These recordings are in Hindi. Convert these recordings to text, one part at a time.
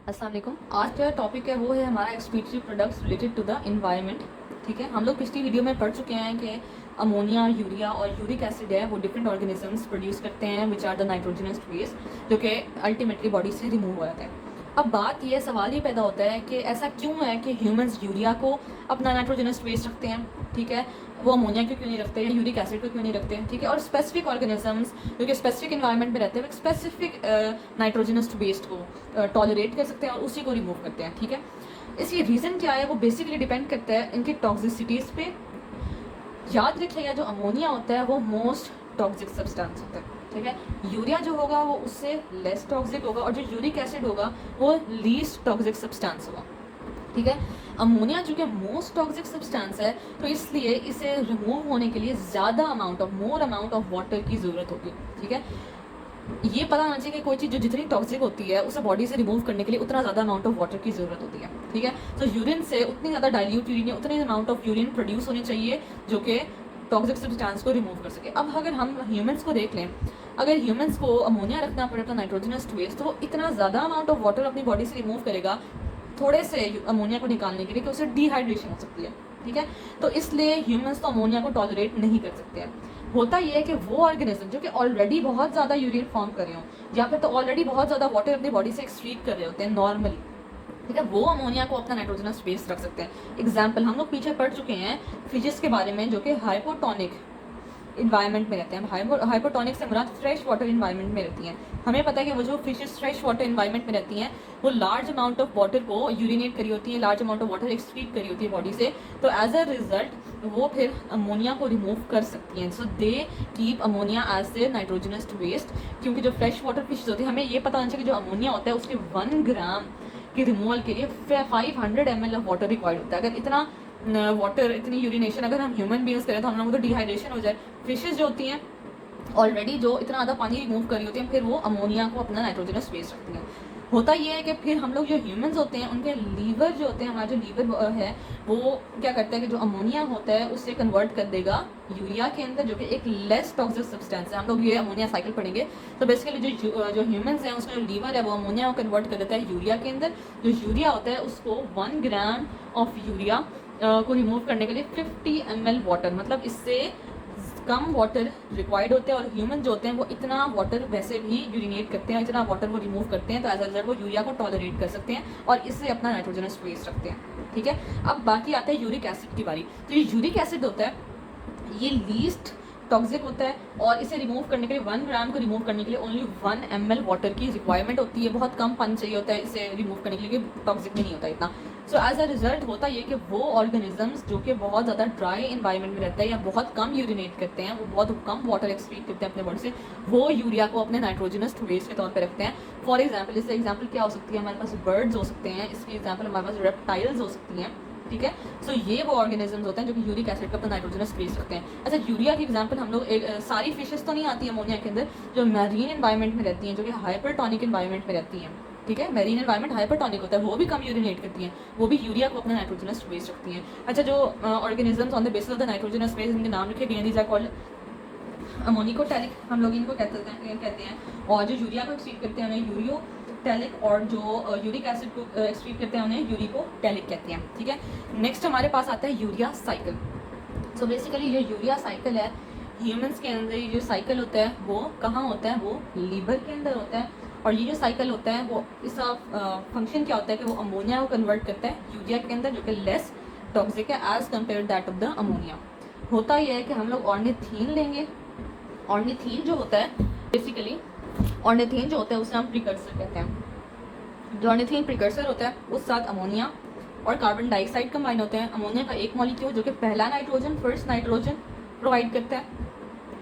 अस्सलाम वालेकुम। आज का टॉपिक है वो है हमारा excretory products related to the environment. ठीक है, हम लोग पिछली वीडियो में पढ़ चुके हैं कि अमोनिया, यूरिया और यूरिक एसिड है वो डिफरेंट ऑर्गेनिजम्स प्रोड्यूस करते हैं which are the nitrogenous waste, जो कि अल्टीमेटली बॉडी से रिमूव हो जाता है। अब बात ये सवाल ये पैदा होता है कि ऐसा क्यों है कि ह्यूमंस यूरिया को अपना नाइट्रोजनस वेस्ट रखते हैं, ठीक है, वो अमोनिया को क्यों नहीं रखते या यूरिक एसिड को क्यों नहीं रखते हैं, ठीक है, और स्पेसिफिक ऑर्गेनिजम्स जो कि स्पेसिफिक इन्वायरमेंट में रहते हैं स्पेसिफिक नाइट्रोजनस वेस्ट को टॉलरेट कर सकते हैं और उसी को रिमूव करते हैं। ठीक है, इसकी रीज़न क्या है वो बेसिकली डिपेंड करता है इनकी टॉक्सिसिटीज़ पे। याद रखिएगा जो अमोनिया होता है वो मोस्ट टॉक्सिक सब्सटेंस होता है, ठीक है। यूरिया जो होगा वो उससे लेस टॉक्सिक होगा और जो यूरिक एसिड होगा वो लीस्ट टॉक्सिक सब्सटेंस होगा, ठीक है। अमोनिया जो कि मोस्ट टॉक्सिक सब्सटेंस है तो इसलिए इसे रिमूव होने के लिए ज़्यादा मोर अमाउंट ऑफ वाटर की ज़रूरत होगी, ठीक है। ये पता होना चाहिए कि कोई चीज़ जो जितनी टॉक्सिक होती है उसे बॉडी से रिमूव करने के लिए उतना ज़्यादा अमाउंट ऑफ वाटर की ज़रूरत होती है, ठीक है। तो यूरिन से उतनी ज़्यादा डाइल्यूट यूरिन या उतनी अमाउंट ऑफ यूरिन प्रोड्यूस होनी चाहिए जो कि टॉक्सिक सब्सटेंस को रिमूव कर सके। अब अगर हम ह्यूमंस को देख लें, अगर ह्यूमंस को अमोनिया रखना पड़े अपना नाइट्रोजनस वेस्ट, तो वो इतना ज़्यादा अमाउंट ऑफ वाटर अपनी बॉडी से रिमूव करेगा थोड़े से अमोनिया को निकालने के लिए कि उसे डिहाइड्रेशन हो सकती है, ठीक है। तो इसलिए ह्यूमंस तो अमोनिया को टॉलरेट नहीं कर सकते हैं। होता यह है कि वो ऑर्गेनिज्म जो कि ऑलरेडी बहुत ज़्यादा यूरिन फॉर्म कर रहे हो या फिर तो ऑलरेडी बहुत ज़्यादा वाटर अपनी बॉडी से एक्सक्रीट कर रहे होते हैं नॉर्मली, ठीक है, वो अमोनिया को अपना नाइट्रोजनस वेस्ट रख सकते हैं। एग्जाम्पल हम लोग पीछे पढ़ चुके हैं फिशेस के बारे में जो कि हाइपोटोनिक इन्वायरमेंट में रहते हैं। हाइपोटोनिक से मुराद फ्रेश वाटर इन्वायरमेंट में रहती हैं। हमें पता है कि वो जो फिशेस फ्रेश वाटर इन्वायरमेंट में रहती हैं वो लार्ज अमाउंट ऑफ वाटर को यूरिनेट करी होती है, large amount of water excrete करी होती है बॉडी से, तो एज अ रिजल्ट वो फिर अमोनिया को रिमूव कर सकती हैं। So they keep ammonia as their nitrogenous waste, क्योंकि जो फ्रेश वाटर फिशेज होती है हमें ये पता होना चाहिए कि जो अमोनिया होता है उसके 1 ग्राम के रिमूवल के लिए 500 ml ऑफ वाटर रिक्वायर्ड होता है। अगर इतना वाटर, इतनी यूरिनेशन अगर हम ह्यूमन बींग्स करें तो हम लोगों को तो डिहाइड्रेशन हो जाए। फिशेज जो होती हैं ऑलरेडी जो इतना ज़्यादा पानी रिमूव करी होती हैं फिर वो अमोनिया को अपना नाइट्रोजनस वेस्ट रखती हैं। होता ये है कि फिर हम लोग जो ह्यूमंस होते हैं उनके लीवर जो होते हैं, हमारा जो लीवर है वो क्या करता है कि जो अमोनिया होता है उससे कन्वर्ट कर देगा यूरिया के अंदर, जो कि एक लेस टॉक्सिक सब्सटेंस है। हम लोग ये अमोनिया साइकिल पढ़ेंगे। तो बेसिकली जो ह्यूमंस हैं उसका जो लीवर है वो अमोनिया को कन्वर्ट कर देता है यूरिया के अंदर। जो यूरिया होता है उसको 1 ग्राम ऑफ यूरिया को रिमूव करने के लिए 50 ml वाटर, मतलब इससे कम वाटर रिक्वायर्ड होते हैं और ह्यूमन जो होते हैं वो इतना वाटर वैसे भी यूरिनेट करते हैं, इतना वाटर वो रिमूव करते हैं, तो एज अ रिजल्ट वो यूरिया को टॉलरेट कर सकते हैं और इससे अपना नाइट्रोजनस वेस्ट रखते हैं, ठीक है। अब बाकी आता है यूरिक एसिड की बारी। तो ये यूरिक एसिड होता है ये लीस्ट टॉक्सिक होता है और इसे रिमूव करने के लिए 1 ग्राम को रिमूव करने के लिए ओनली 1 ml वाटर की रिक्वायरमेंट होती है। बहुत कम पानी चाहिए होता है इसे रिमूव करने के लिए, टॉक्सिक भी नहीं होता इतना। सो एज अ रिजल्ट होता ये कि वो ऑर्गेनिजम्स जो कि बहुत ज़्यादा ड्राई इन्वायरमेंट में रहता है या बहुत कम यूरिनेट करते हैं, वो बहुत कम वाटर एक्सक्रीट करते हैं अपने बॉडी से, वो यूरिया को अपने नाइट्रोजनस वेस्ट के तौर पर रखते हैं। फॉर एग्जाम्पल, इससे एग्जाम्पल क्या हो सकती है, हमारे पास बर्ड्स हो सकते हैं, इसकी एग्जाम्पल हमारे पास रेप्टाइल्स हो सकती हैं, ठीक है। सो ये वो ऑर्गेनिजम्स होते हैं जो कि यूरिक एसिड का अपना नाइट्रोजनस वेस्ट रखते हैं। अच्छा, यूरिया की एग्जांपल हम लोग सारी फिशेस तो नहीं आती है अमोनिया के अंदर, जो मैरीन एनवायरनमेंट में रहती हैं, जो कि हाइपरटोनिक एनवायरनमेंट में रहती हैं, ठीक है। मैरीन एनवायरनमेंट हाइपरटोनिक होता है, वो भी कम यूरिनेट करती हैं, वो भी यूरिया को अपना नाइट्रोजनस वेस्ट रखती हैं। अच्छा, जो organisms on the basis of the nitrogenous waste, इनके नाम रखे गए हैं, दीज आर कॉल्ड अमोनिकोटैलिक, हम लोग इनको कहते हैं। और जो यूरिया को एक्सक्रीट करते हैं उन्हें यूरियोटैलिक, और जो यूरिक एसिड को एक्सक्रीट करते हैं उन्हें यूरिकोटैलिक कहते हैं, ठीक है। नेक्स्ट हमारे पास आता है यूरिया साइकिल। सो बेसिकली जो यूरिया साइकिल है ह्यूमंस के अंदर, ये जो साइकिल होता है वो कहाँ होता है, वो लीवर के अंदर होता है। और ये जो साइकिल होता है वो इसका फंक्शन क्या होता है कि वो अमोनिया को कन्वर्ट करता है यूरिया के अंदर, जो कि लेस टॉक्सिक है as compare that of the ammonia. होता यह है कि हम लोग ऑर्निथीन लेंगे। ऑर्निथीन जो होता है बेसिकली, ऑर्निथीन जो होता है उसे हम प्रिकर्सर कहते हैं। जो ऑर्निथीन प्रिकर्सर होता है उस साथ अमोनिया और कार्बन डाइऑक्साइड कंबाइन होते हैं। अमोनिया का एक मॉलिक्यूल जो कि पहला नाइट्रोजन, फर्स्ट नाइट्रोजन प्रोवाइड करता है,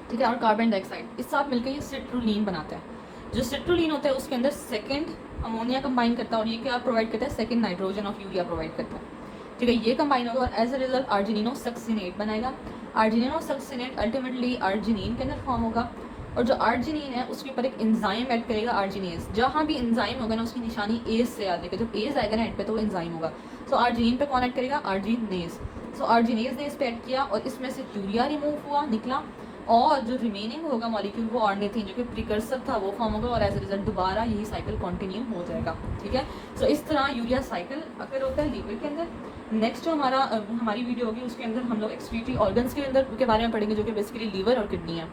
ठीक है, और कार्बन डाइऑक्साइड इस साथ मिलकर ये सिट्रुलिन बनाता है। जो सिट्रुलिन होता है उसके अंदर सेकंड अमोनिया कंबाइन करता है और ये क्या प्रोवाइड करता है, second nitrogen of urea provide करता है, ठीक है। ये कंबाइन होगा और एज अ रिजल्ट आर्जिनिनोसक्सिनेट बनाएगा। आर्जिनिनोसक्सिनेट अल्टीमेटली आर्जिनिन के अंदर फॉर्म होगा और जो आर्जिनिन है उसके ऊपर एक एंजाइम ऐड करेगा, आर्जिनेज। जहाँ भी एंजाइम होगा ना उसकी निशानी एज से याद रखेगा, जब एज आएगा ना एंड पे तो वो एंजाइम होगा। सो आर्जिनिन पे कौन ऐड करेगा, आर्जिनेज। सो आर्जिनेज ने इस पे ऐड किया और इसमें से यूरिया रिमूव हुआ, निकला। और जो रिमेनिंग होगा मॉलिक्यूल वो ऑर्निथिन जो कि प्रिकर्सर था वो फॉर्म होगा और एज ए रिजल्ट दोबारा यही साइकिल कंटिन्यू हो जाएगा। ठीक है, सो इस तरह यूरिया साइकिल अगर होता है लीवर के अंदर। नेक्स्ट जो हमारी वीडियो होगी उसके अंदर हम लोग एक्सक्रीटरी ऑर्गन्स के अंदर के बारे में पढ़ेंगे जो कि बेसिकली लीवर और किडनी है।